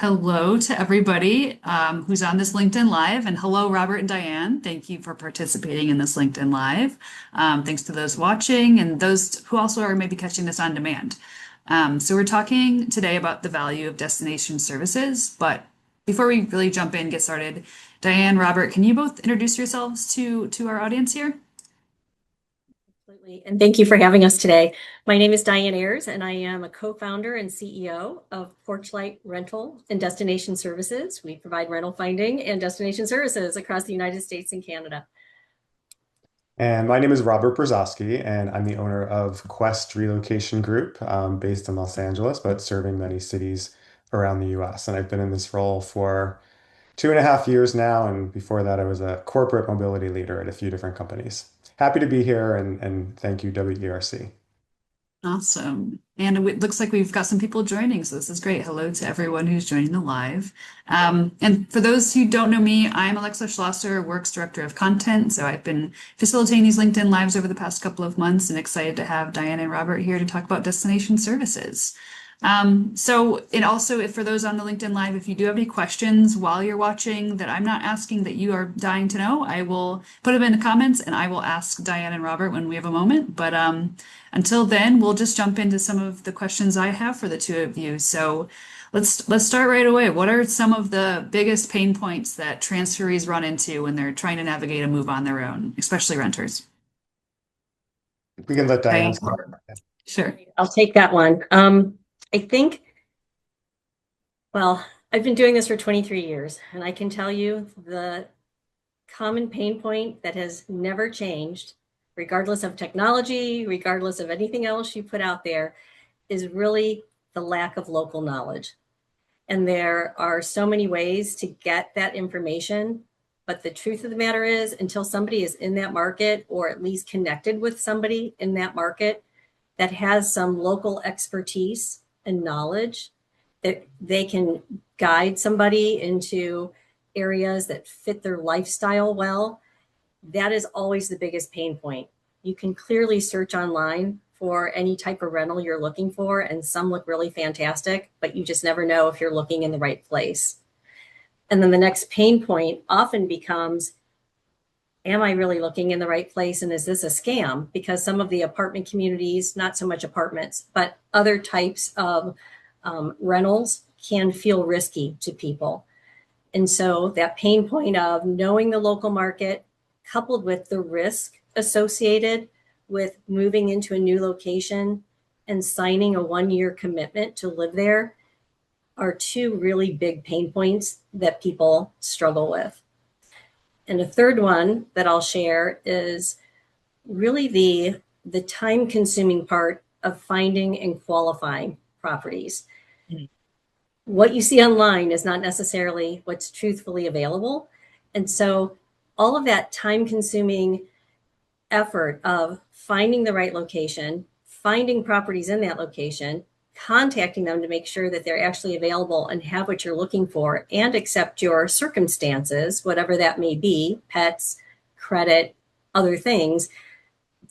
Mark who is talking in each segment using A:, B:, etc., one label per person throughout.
A: Hello to everybody who's on this LinkedIn Live, and hello, Robert and Diane. Thank you for participating in this LinkedIn Live. Thanks to those watching and those who also are maybe catching this on demand. So we're talking today about the value of destination services, but before we really jump in, get started, Diane, Robert, can you both introduce yourselves to our audience here?
B: Absolutely. And thank you for having us today. My name is Diane Ayers, and I am a co-founder and CEO of Porchlight Rental and Destination Services. We provide rental finding and destination services across the United States and Canada.
C: And my name is Robert Brzozowski, and I'm the owner of Quest Relocation Group, based in Los Angeles, but serving many cities around the US. And I've been in this role for 2.5 years now, and before that, I was a corporate mobility leader at a few different companies. Happy to be here, and thank you, WERC.
A: Awesome. And it looks like we've got some people joining, so this is great. Hello to everyone who's joining the live. And for those who don't know me, I'm Alexa Schlosser, Works Director of Content. So I've been facilitating these LinkedIn Lives over the past couple of months and excited to have Diane and Robert here to talk about destination services. And also if for those on the LinkedIn Live, if you do have any questions while you're watching that I'm not asking that you are dying to know, I will put them in the comments and I will ask Diane and Robert when we have a moment. But until then, we'll just jump into some of the questions I have for the two of you. So let's start right away. What are some of the biggest pain points that transferees run into when they're trying to navigate a move on their own, especially renters?
C: We can let Diane
A: Diane?
C: start.
A: Sure.
B: I'll take that one. I think, well, I've been doing this for 23 years, and I can tell you the common pain point that has never changed, regardless of technology, regardless of anything else you put out there, is really the lack of local knowledge. And there are so many ways to get that information. But the truth of the matter is, until somebody is in that market, or at least connected with somebody in that market that has some local expertise and knowledge, that they can guide somebody into areas that fit their lifestyle well, that is always the biggest pain point. You can clearly search online for any type of rental you're looking for, and some look really fantastic, but you just never know if you're looking in the right place. And then the next pain point often becomes, am I really looking in the right place? And is this a scam? Because some of the apartment communities, not so much apartments, but other types of rentals can feel risky to people. And so that pain point of knowing the local market, coupled with the risk associated with moving into a new location and signing a 1-year commitment to live there, are two really big pain points that people struggle with. And a third one that I'll share is really the time-consuming part of finding and qualifying properties. What you see online is not necessarily what's truthfully available. And so all of that time-consuming effort of finding the right location, finding properties in that location, contacting them to make sure that they're actually available and have what you're looking for and accept your circumstances, whatever that may be, pets, credit, other things.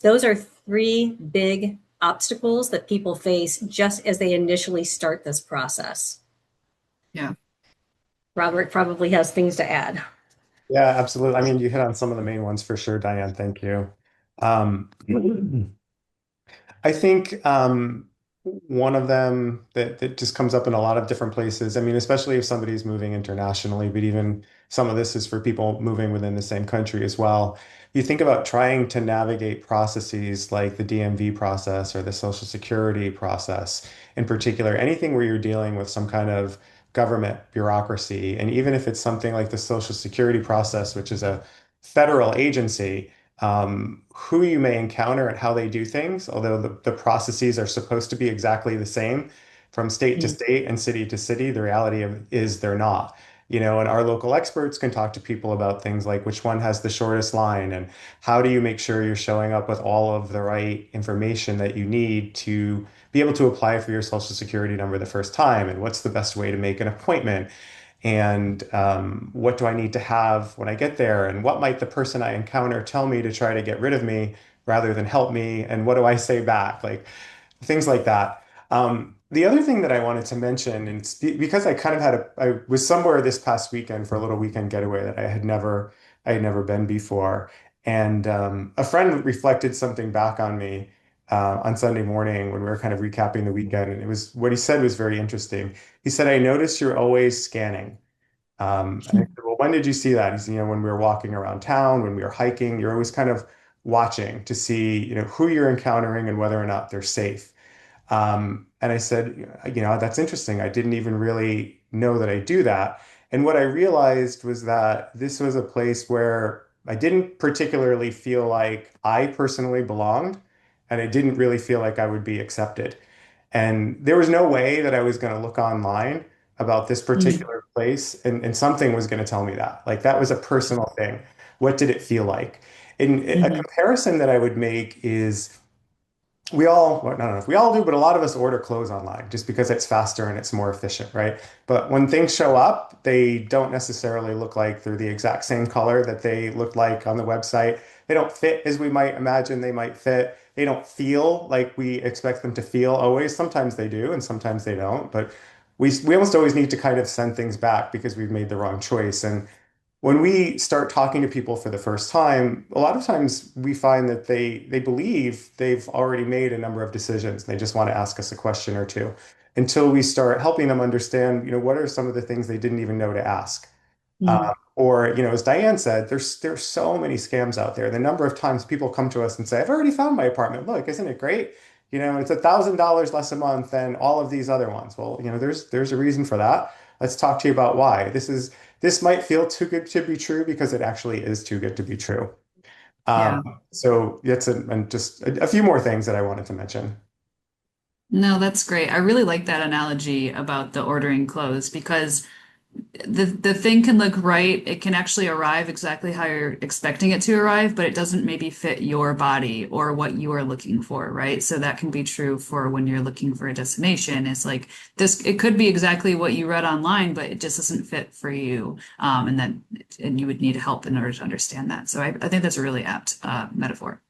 B: Those are three big obstacles that people face just as they initially start this process.
A: Yeah.
B: Robert probably has things to add.
C: Yeah, absolutely. I mean, you hit on some of the main ones for sure, Diane. Thank you. I think one of them that just comes up in a lot of different places. I mean, especially if somebody's moving internationally, but even some of this is for people moving within the same country as well. You think about trying to navigate processes like the DMV process or the Social Security process, in particular, anything where you're dealing with some kind of government bureaucracy. And even if it's something like the Social Security process, which is a federal agency, who you may encounter and how they do things, although the processes are supposed to be exactly the same from state to state and city to city, the reality is they're not. And our local experts can talk to people about things like which one has the shortest line and how do you make sure you're showing up with all of the right information that you need to be able to apply for your Social Security number the first time, and what's the best way to make an appointment, and what do I need to have when I get there, and what might the person I encounter tell me to try to get rid of me rather than help me, and what do I say back, like things like that. The other thing that I wanted to mention, and because I kind of I was somewhere this past weekend for a little weekend getaway that I had never been before, and a friend reflected something back on me on Sunday morning when we were kind of recapping the weekend, and it was what he said was very interesting. He said, "I noticed you're always scanning." And I said, "Well, when did you see that?" He said, when we were walking around town, when we were hiking, you're always kind of watching to see, who you're encountering and whether or not they're safe." And I said, that's interesting. I didn't even really know that I do that. And what I realized was that this was a place where I didn't particularly feel like I personally belonged, and I didn't really feel like I would be accepted. And there was no way that I was going to look online about this
A: Mm,
C: particular place and something was going to tell me that. Like that was a personal thing. What did it feel like? And a
A: mhm.
C: comparison that I would make is we all, well, I don't know if we all do, but a lot of us order clothes online just because it's faster and it's more efficient, right? But when things show up, they don't necessarily look like they're the exact same color that they looked like on the website. They don't fit as we might imagine they might fit. They don't feel like we expect them to feel always. Sometimes they do, and sometimes they don't. But we almost always need to kind of send things back because we've made the wrong choice. And when we start talking to people for the first time, a lot of times we find that they believe they've already made a number of decisions. They just want to ask us a question or two until we start helping them understand, what are some of the things they didn't even know to ask.
A: Mm,
C: Or, as Diane said, there's so many scams out there. The number of times people come to us and say, "I've already found my apartment. Look, isn't it great? It's $1,000 less a month than all of these other ones." Well, there's a reason for that. Let's talk to you about why. This might feel too good to be true because it actually is too good to be true. Um,
A: yeah.
C: so that's and just a few more things that I wanted to mention.
A: No, that's great. I really like that analogy about the ordering clothes because the thing can look right. It can actually arrive exactly how you're expecting it to arrive, but it doesn't maybe fit your body or what you are looking for, right? So that can be true for when you're looking for a destination. It's like this, it could be exactly what you read online, but it just doesn't fit for you. And you would need help in order to understand that. So I think that's a really apt metaphor.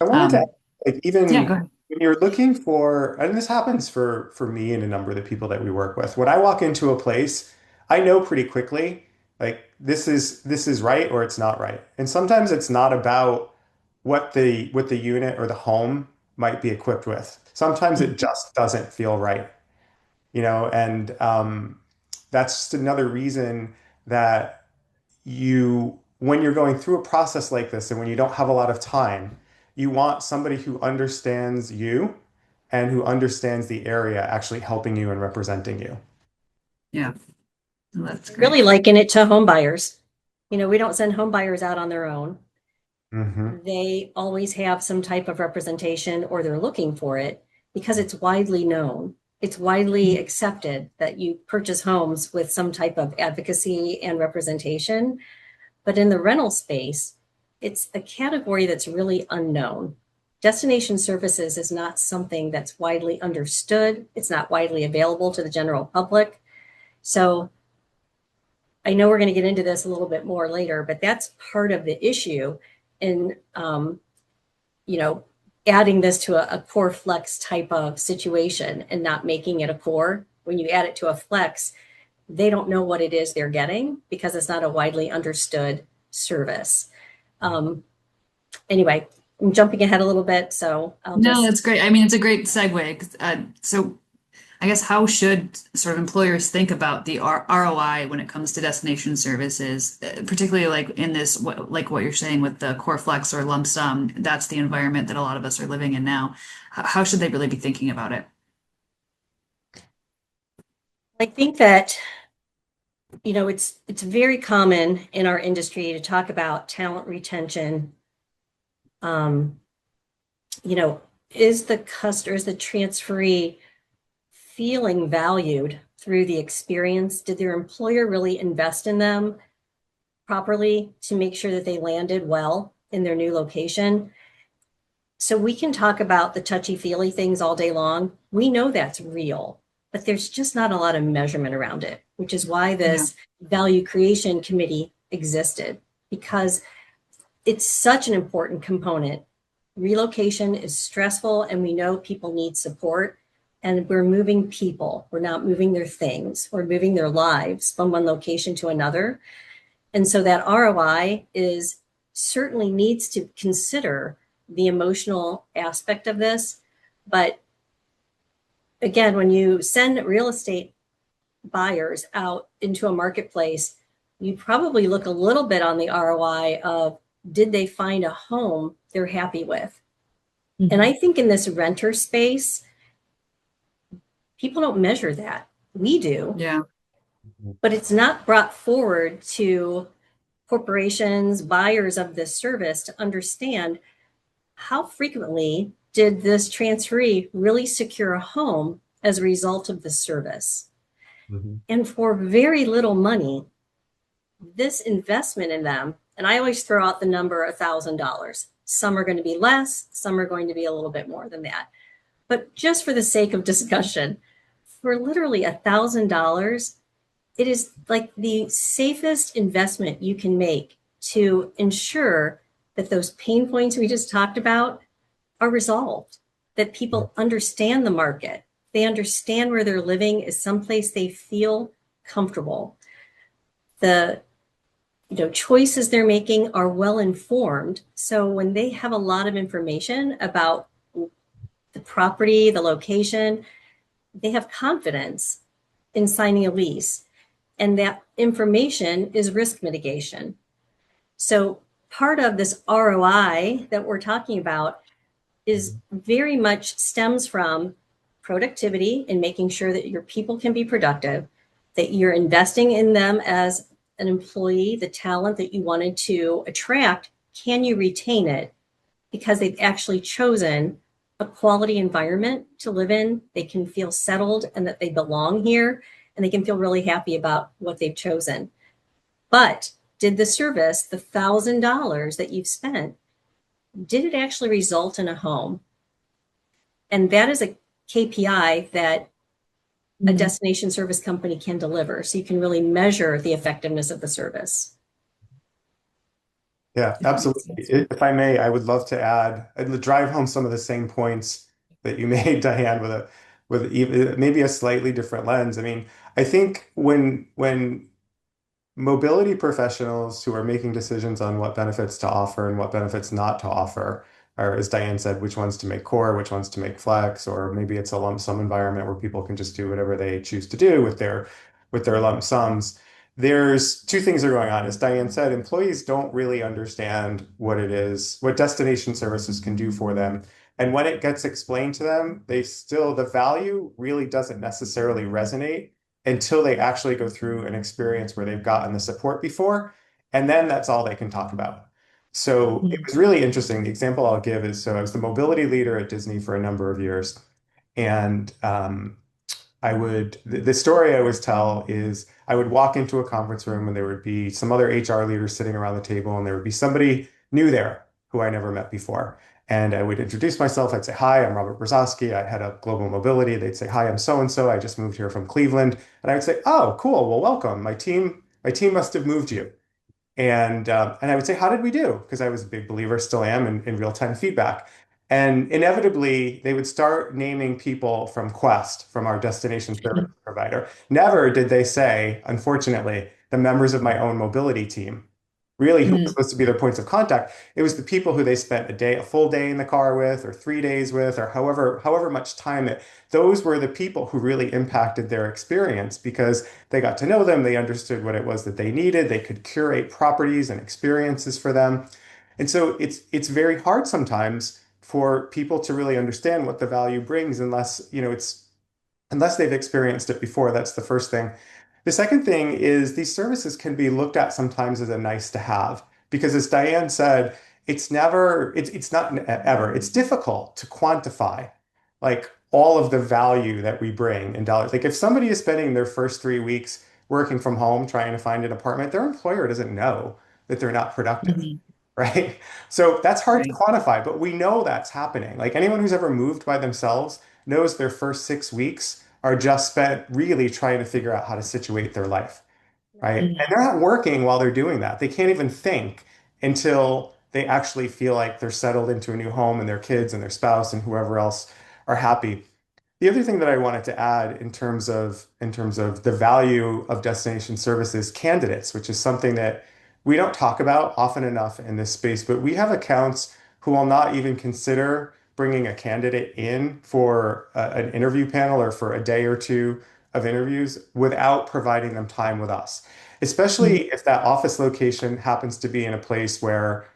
C: I wanted to ask,
A: Um,
C: like
A: yeah,
C: even
A: go ahead.
C: when you're looking for, and this happens for me and a number of the people that we work with. When I walk into a place, I know pretty quickly like this is right or it's not right. And sometimes it's not about what the unit or the home might be equipped with. Sometimes it just doesn't feel right, and that's just another reason that when you're going through a process like this and when you don't have a lot of time, you want somebody who understands you and who understands the area actually helping you and representing you.
A: Yeah, well, that's
B: I
A: great.
B: really liken it to home buyers. We don't send home buyers out on their own.
C: Hmm.
B: They always have some type of representation or they're looking for it because it's widely known. It's widely accepted that you purchase homes with some type of advocacy and representation. But in the rental space, it's a category that's really unknown. Destination services is not something that's widely understood. It's not widely available to the general public. So I know we're going to get into this a little bit more later, but that's part of the issue in you know, adding this to a core flex type of situation and not making it a core. When you add it to a flex, they don't know what it is they're getting because it's not a widely understood service. Um, anyway, I'm jumping ahead a little bit, so I'll
A: No,
B: just
A: that's great. I mean, it's a great segue. So I guess how should sort of employers think about the ROI when it comes to destination services, particularly like in this, like what you're saying with the core flex or lump sum, that's the environment that a lot of us are living in now. How should they really be thinking about it?
B: I think that it's very common in our industry to talk about talent retention. Um, you know, is the customer, is the transferee feeling valued through the experience? Did their employer really invest in them properly to make sure that they landed well in their new location? So we can talk about the touchy-feely things all day long. We know that's real, but there's just not a lot of measurement around it, which is why
A: Yeah.
B: this value creation committee existed, because it's such an important component. Relocation is stressful and we know people need support, And we're moving people. We're not moving their things. We're moving their lives from one location to another. And so that ROI is certainly needs to consider the emotional aspect of this. But again, when you send real estate buyers out into a marketplace, you probably look a little bit on the ROI of, did they find a home they're happy with?
A: Mhm.
B: And I think in this renter space, people don't measure that. We do,
A: Yeah.
B: but it's not brought forward to corporations, buyers of this service to understand how frequently did this transferee really secure a home as a result of the service.
C: Mhm.
B: And for very little money, this investment in them, and I always throw out the number $1,000. Some are going to be less, some are going to be a little bit more than that. But just for the sake of discussion, for literally $1,000, it is like the safest investment you can make to ensure that those pain points we just talked about are resolved, that people understand the market, they understand where they're living is someplace they feel comfortable. The choices they're making are well informed. So when they have a lot of information about the property, the location, they have confidence in signing a lease. And that information is risk mitigation. So part of this ROI that we're talking about is very much stems from productivity and making sure that your people can be productive, that you're investing in them as an employee, the talent that you wanted to attract, can you retain it? Because they've actually chosen a quality environment to live in. They can feel settled and that they belong here, and they can feel really happy about what they've chosen. But did the service, the $1,000 that you've spent, did it actually result in a home? And that is a KPI that a
A: Mhm.
B: destination service company can deliver. So you can really measure the effectiveness of the service.
C: Yeah,
A: If that makes
C: absolutely.
A: sense.
C: If I may, I would love to add and drive home some of the same points that you made, Diane, with even, maybe a slightly different lens. I mean, I think when mobility professionals who are making decisions on what benefits to offer and what benefits not to offer, or as Diane said, which ones to make core, which ones to make flex, or maybe it's a lump sum environment where people can just do whatever they choose to do with their lump sums. There's two things are going on. As Diane said, employees don't really understand what it is, what destination services can do for them. And when it gets explained to them, the value really doesn't necessarily resonate until they actually go through an experience where they've gotten the support before, and then that's all they can talk about. So it
A: Mhm.
C: was really interesting. The example I'll give is so I was the mobility leader at Disney for a number of years, and the story I always tell is I would walk into a conference room and there would be some other HR leaders sitting around the table, and there would be somebody new there who I never met before. And I would introduce myself. I'd say, "Hi, I'm Robert Brzozowski. I head up global mobility." They'd say, "Hi, I'm so and so. I just moved here from Cleveland." And I would say, "Oh, cool. Well, welcome. My team must have moved you." And I would say, "How did we do?" Because I was a big believer, still am, in real-time feedback. And inevitably, they would start naming people from Quest, from our destination service provider. Never did they say, unfortunately, the members of my own mobility team. Really, who was
A: Mhm.
C: supposed to be their points of contact? It was the people who they spent a full day in the car with, or 3 days with, or however much time it. Those were the people who really impacted their experience because they got to know them, they understood what it was that they needed, they could curate properties and experiences for them. And so it's very hard sometimes for people to really understand what the value brings unless they've experienced it before. That's the first thing. The second thing is these services can be looked at sometimes as a nice to have because as Diane said, it's not ever, it's difficult to quantify like all of the value that we bring in dollars. Like if somebody is spending their first 3 weeks working from home trying to find an apartment, their employer doesn't know that they're not productive,
A: Mhm.
C: right? So that's hard to
A: Right.
C: quantify, but we know that's happening. Like anyone who's ever moved by themselves knows their first 6 weeks are just spent really trying to figure out how to situate their life, right? And
A: Mhm.
C: they're not working while they're doing that. They can't even think until they actually feel like they're settled into a new home and their kids and their spouse and whoever else are happy. The other thing that I wanted to add in terms of the value of destination services candidates, which is something that we don't talk about often enough in this space, but we have accounts who will not even consider bringing a candidate in for an interview panel or for a day or two of interviews without providing them time with us, especially if that office location happens to be in a place where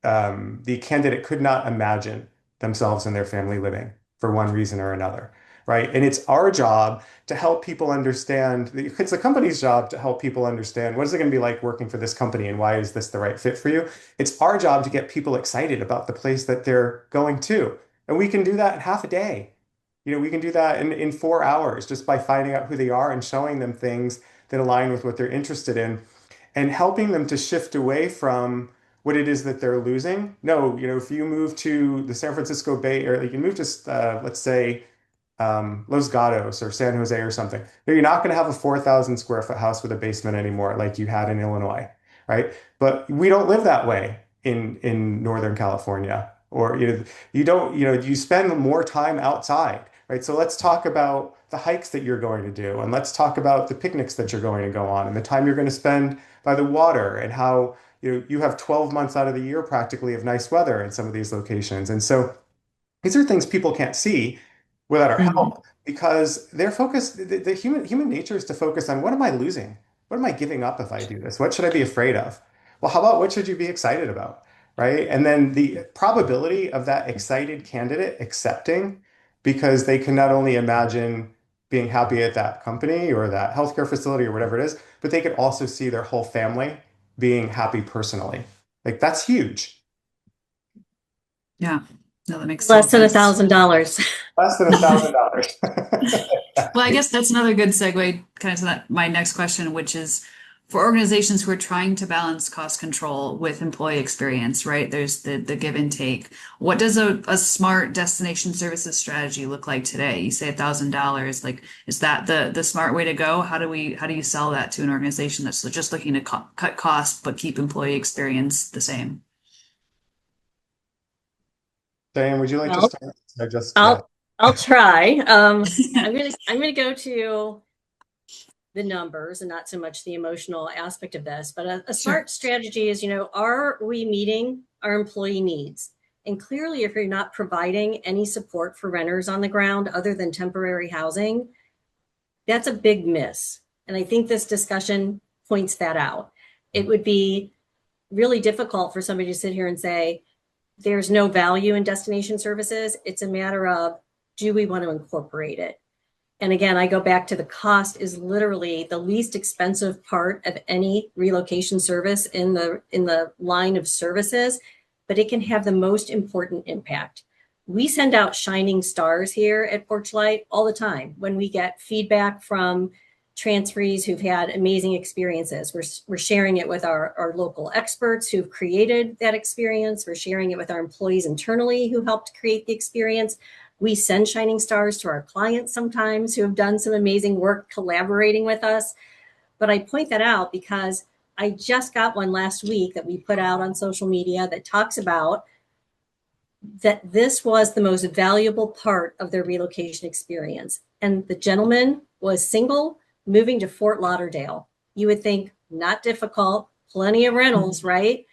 C: the candidate could not imagine themselves and their family living for one reason or another, right? And it's our job to help people understand, it's the company's job to help people understand what is it going to be like working for this company and why is this the right fit for you? It's our job to get people excited about the place that they're going to. And we can do that in half a day. We can do that in 4 hours just by finding out who they are and showing them things that align with what they're interested in and helping them to shift away from what it is that they're losing. No, if you move to the San Francisco Bay Area, you move to, let's say, Los Gatos or San Jose or something. No, you're not going to have a 4,000 square foot house with a basement anymore like you had in Illinois, right? But we don't live that way in Northern California, or you don't, you spend more time outside, right? So let's talk about the hikes that you're going to do, and let's talk about the picnics that you're going to go on, and the time you're going to spend by the water, and how you have 12 months out of the year practically of nice weather in some of these locations. And so these are things people can't see without our
A: Mhm.
C: help because they're focused, the human nature is to focus on what am I losing? What am I giving up if I do this? What should I be afraid of? Well, how about what should you be excited about? Right? And then the probability of that excited candidate accepting because they can not only imagine being happy at that company or that healthcare facility or whatever it is, but they could also see their whole family being happy personally. Like that's huge.
A: Yeah. No, that makes total
B: Less than
A: sense.
B: $1,000.
C: Less than $1,000.
A: Well, I
C: Exactly.
A: guess that's another good segue kind of to my next question, which is for organizations who are trying to balance cost control with employee experience, right? There's the give and take. What does a smart destination services strategy look like today? You say $1,000, like is that the smart way to go? How do you sell that to an organization that's just looking to cut costs but keep employee experience the same?
C: Diane, would you like to
B: Well,
C: start? I just, yeah.
B: I'll I'll try. I'm gonna go to the numbers and not so much the emotional aspect of this, but a
A: Sure.
B: smart strategy is, are we meeting our employee needs? And clearly, if you're not providing any support for renters on the ground other than temporary housing, that's a big miss. And I think this discussion points that out. It would be really difficult for somebody to sit here and say, there's no value in destination services. It's a matter of, do we want to incorporate it? And again, I go back to the cost is literally the least expensive part of any relocation service in the line of services, but it can have the most important impact. We send out shining stars here at Porchlight all the time when we get feedback from transferees who've had amazing experiences. We're sharing it with our local experts who've created that experience. We're sharing it with our employees internally who helped create the experience. We send shining stars to our clients sometimes who have done some amazing work collaborating with us. But I point that out because I just got one last week that we put out on social media that talks about that this was the most valuable part of their relocation experience. And the gentleman was single, moving to Fort Lauderdale. You would think not difficult, plenty of rentals, right?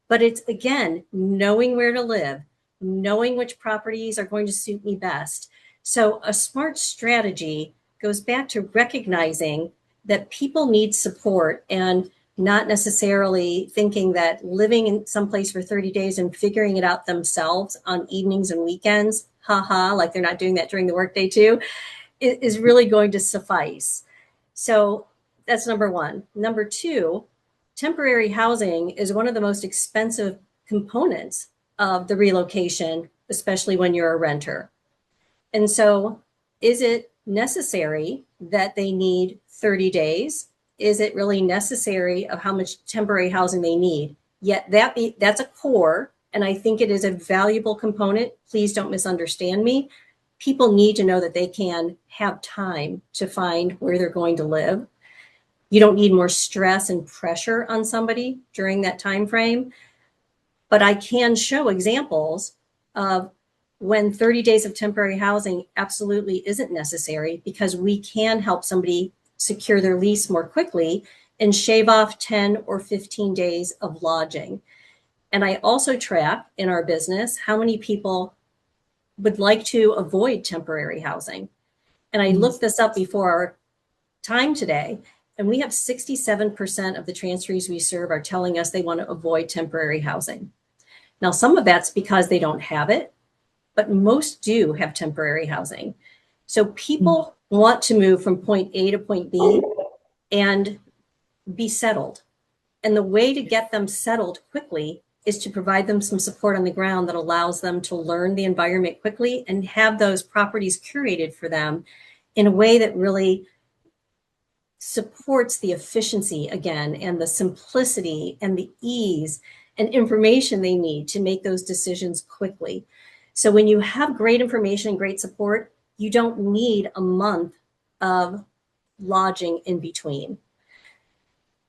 B: But it's again, knowing where to live, knowing which properties are going to suit me best. So a smart strategy goes back to recognizing that people need support and not necessarily thinking that living in some place for 30 days and figuring it out themselves on evenings and weekends, haha, like they're not doing that during the workday too, is really going to suffice. So that's number one. Number two, temporary housing is one of the most expensive components of the relocation, especially when you're a renter. And so, is it necessary that they need 30 days? Is it really necessary of how much temporary housing they need? Yet that's a core, and I think it is a valuable component. Please don't misunderstand me. People need to know that they can have time to find where they're going to live. You don't need more stress and pressure on somebody during that time frame. But I can show examples of when 30 days of temporary housing absolutely isn't necessary because we can help somebody secure their lease more quickly and shave off 10 or 15 days of lodging. And I also track in our business how many people would like to avoid temporary housing. And I looked this up before our time today, and we have 67% of the transferees we serve are telling us they want to avoid temporary housing. Now, some of that's because they don't have it, but most do have temporary housing. So people want to move from point A to point B and be settled. And the way to get them settled quickly is to provide them some support on the ground that allows them to learn the environment quickly and have those properties curated for them in a way that really supports the efficiency again and the simplicity and the ease and information they need to make those decisions quickly. So when you have great information and great support, you don't need a month of lodging in between.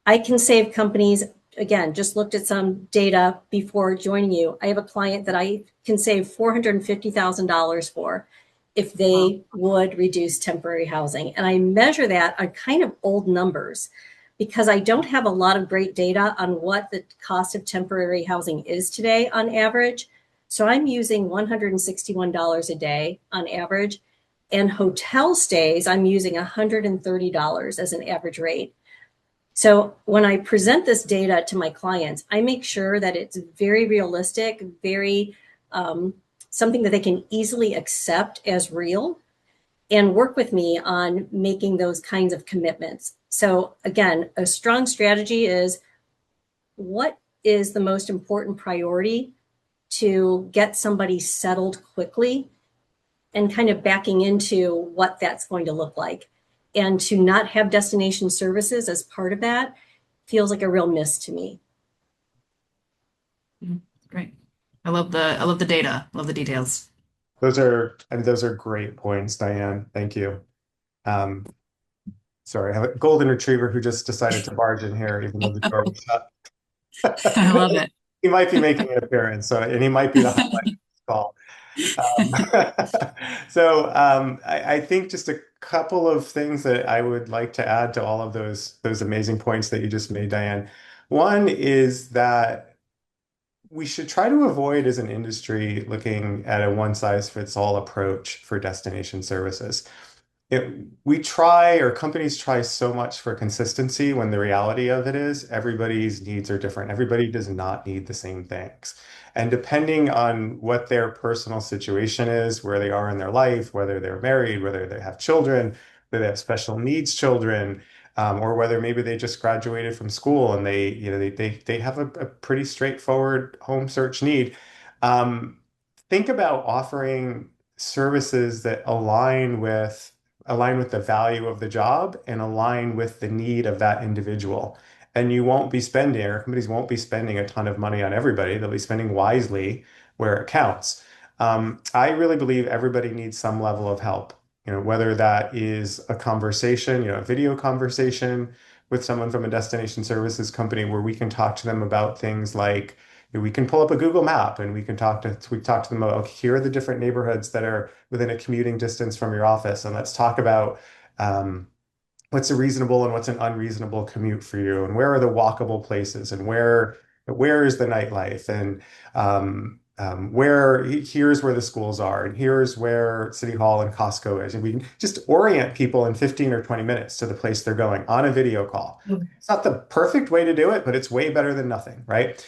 B: I can save companies, again, just looked at some data before joining you. I have a client that I can save $450,000 for if they would reduce temporary housing. And I measure that on kind of old numbers because I don't have a lot of great data on what the cost of temporary housing is today on average. So I'm using $161 a day on average. And hotel stays, I'm using $130 as an average rate. So when I present this data to my clients, I make sure that it's very realistic, very something that they can easily accept as real and work with me on making those kinds of commitments. So again, a strong strategy is what is the most important priority to get somebody settled quickly and kind of backing into what that's going to look like. And to not have destination services as part of that feels like a real miss to me.
A: Great. I love the data. Love the details.
C: Those are great points, Diane. Thank you. Um, sorry, I have a golden retriever who just decided to barge in here, even though the door was shut.
A: I love it.
C: He might be making an appearance, and he might be the highlight of this call. I think just a couple of things that I would like to add to all of those amazing points that you just made, Diane. One is that we should try to avoid as an industry looking at a one-size-fits-all approach for destination services. We try, or companies try so much for consistency when the reality of it is everybody's needs are different. Everybody does not need the same things. And depending on what their personal situation is, where they are in their life, whether they're married, whether they have children, whether they have special needs children, or whether maybe they just graduated from school and they have a pretty straightforward home search need. Um, think about offering services that align with the value of the job and align with the need of that individual. And you won't be spending, or companies won't be spending a ton of money on everybody. They'll be spending wisely where it counts. I really believe everybody needs some level of help. Whether that is a conversation, a video conversation with someone from a destination services company where we can talk to them about things like we can pull up a Google map and we talk to them about, okay, here are the different neighborhoods that are within a commuting distance from your office, and let's talk about what's a reasonable and what's an unreasonable commute for you, and where are the walkable places, and where is the nightlife, and here's where the schools are, and here's where City Hall and Costco is, and we can just orient people in 15 or 20 minutes to the place they're going on a video call. It's not the perfect way to do it, but it's way better than nothing, right?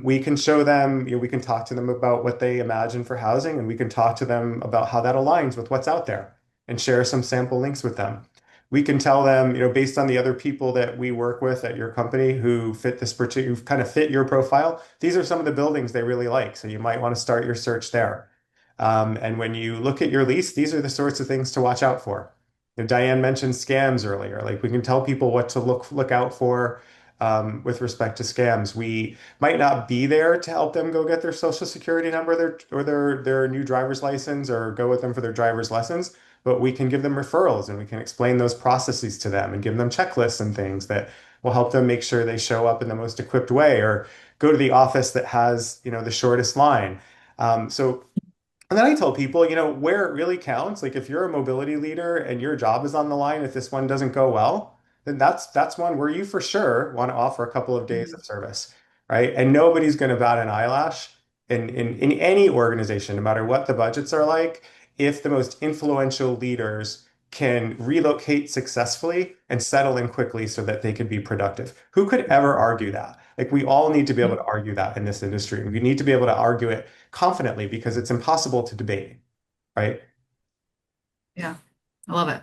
C: We can show them, we can talk to them about what they imagine for housing, and we can talk to them about how that aligns with what's out there and share some sample links with them. We can tell them, based on the other people that we work with at your company who kind of fit your profile, these are some of the buildings they really like. So you might want to start your search there. And when you look at your lease, these are the sorts of things to watch out for. Diane mentioned scams earlier. Like we can tell people what to look out for with respect to scams. We might not be there to help them go get their social security number or their new driver's license or go with them for their driver's lessons, but we can give them referrals and we can explain those processes to them and give them checklists and things that will help them make sure they show up in the most equipped way or go to the office that has, the shortest line. So And then I tell people, where it really counts, like if you're a mobility leader and your job is on the line, if this one doesn't go well, then that's one where you for sure want to offer a couple of days
A: Mhm.
C: of service, right? And nobody's going to bat an eyelash in any organization, no matter what the budgets are like, if the most influential leaders can relocate successfully and settle in quickly so that they can be productive. Who could ever argue that? Like we all need to be able to argue that in this industry. We need to be able to argue it confidently because it's impossible to debate, right?
A: Yeah, I love it.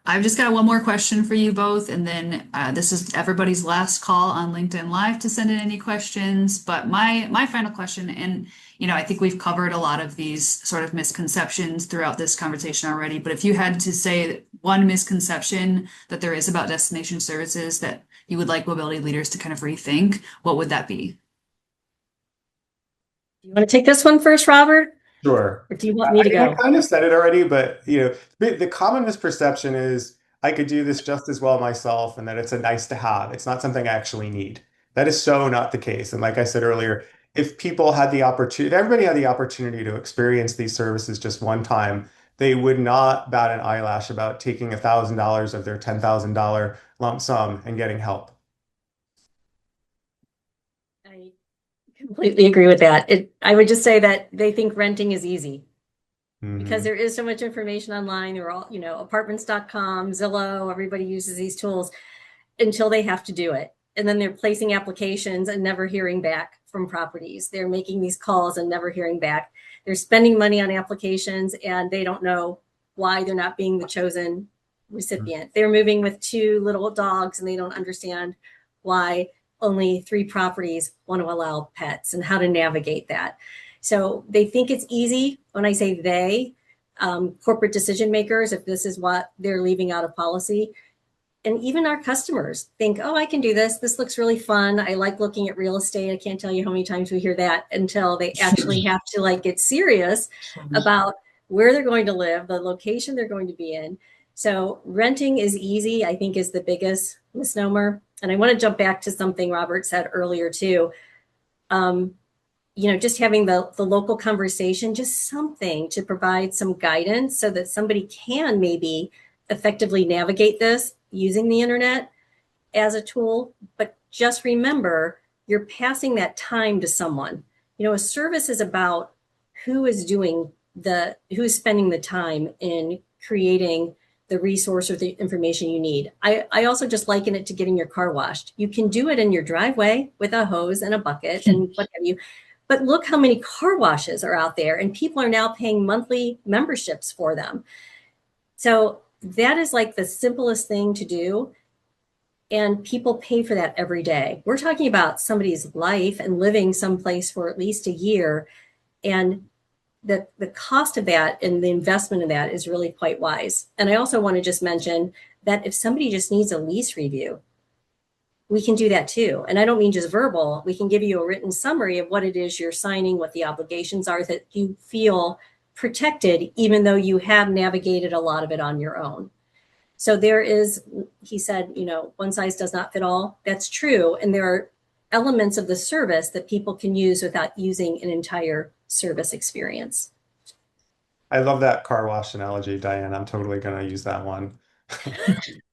A: I've just got one more question for you both, and then this is everybody's last call on LinkedIn Live to send in any questions. But my final question, and I think we've covered a lot of these sort of misconceptions throughout this conversation already. But if you had to say one misconception that there is about destination services that you would like mobility leaders to kind of rethink, what would that be?
B: You want to take this one first, Robert?
C: Sure.
B: Or do you want me to
C: I
B: go?
C: kind of said it already, but the common misperception is I could do this just as well myself and that it's a nice to have. It's not something I actually need. That is so not the case. And like I said earlier, if people had the opportunity, if everybody had the opportunity to experience these services just one time, they would not bat an eyelash about taking $1,000 of their $10,000 lump sum and getting help.
B: I completely agree with that. I would just say that they think renting is easy because there is so much information online. They're all, apartments.com, Zillow, everybody uses these tools until they have to do it. And then they're placing applications and never hearing back from properties. They're making these calls and never hearing back. They're spending money on applications and they don't know why they're not being the chosen recipient. They're moving with 2 little dogs and they don't understand why only 3 properties want to allow pets and how to navigate that. So they think it's easy. When I say they, corporate decision makers, if this is what they're leaving out of policy, and even our customers think, oh, I can do this. This looks really fun. I like looking at real estate. I can't tell you how many times we hear that until they actually have to get serious about where they're going to live, the location they're going to be in. So renting is easy, I think, is the biggest misnomer. And I want to jump back to something Robert said earlier too. Just having the local conversation, just something to provide some guidance so that somebody can maybe effectively navigate this using the internet as a tool. But just remember, you're passing that time to someone. A service is about who's spending the time in creating the resource or the information you need. I also just liken it to getting your car washed. You can do it in your driveway with a hose and a bucket and what have you. But look how many car washes are out there, and people are now paying monthly memberships for them. So that is like the simplest thing to do. And people pay for that every day. We're talking about somebody's life and living someplace for at least a year. And the cost of that and the investment in that is really quite wise. And I also want to just mention that if somebody just needs a lease review, we can do that too. And I don't mean just verbal. We can give you a written summary of what it is you're signing, what the obligations are, that you feel protected, even though you have navigated a lot of it on your own. So there is, he said, one size does not fit all. That's true. And there are elements of the service that people can use without using an entire service experience.
C: I love that car wash analogy, Diane. I'm totally going to use that one.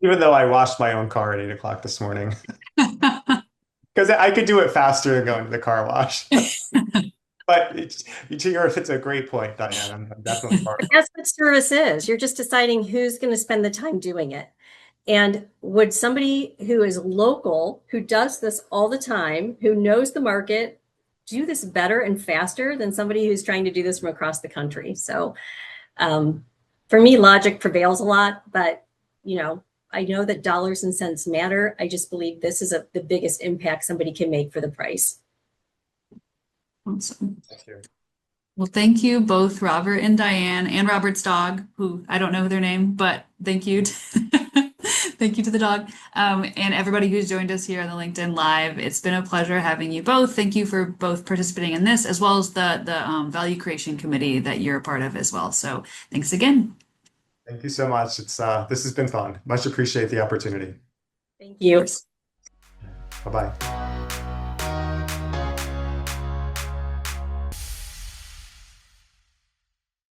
C: Even though I washed my own car at 8 o'clock this morning. Because I could do it faster than going to the car wash. But it's a great point, Diane. I'm definitely part of it.
B: That's what service is. You're just deciding who's going to spend the time doing it. And would somebody who is local, who does this all the time, who knows the market, do this better and faster than somebody who's trying to do this from across the country? So for me, logic prevails a lot, but I know that dollars and cents matter. I just believe this is the biggest impact somebody can make for the price.
A: Awesome.
C: Thank you.
A: Well, thank you both, Robert and Diane, and Robert's dog, who I don't know their name, but thank you. Thank you to the dog, and everybody who's joined us here on the LinkedIn Live. It's been a pleasure having you both. Thank you for both participating in this, as well as the Value Creation Committee that you're a part of as well. So thanks again.
C: Thank you so much. This has been fun. Much appreciate the opportunity.
B: Thank you.
C: Bye-bye.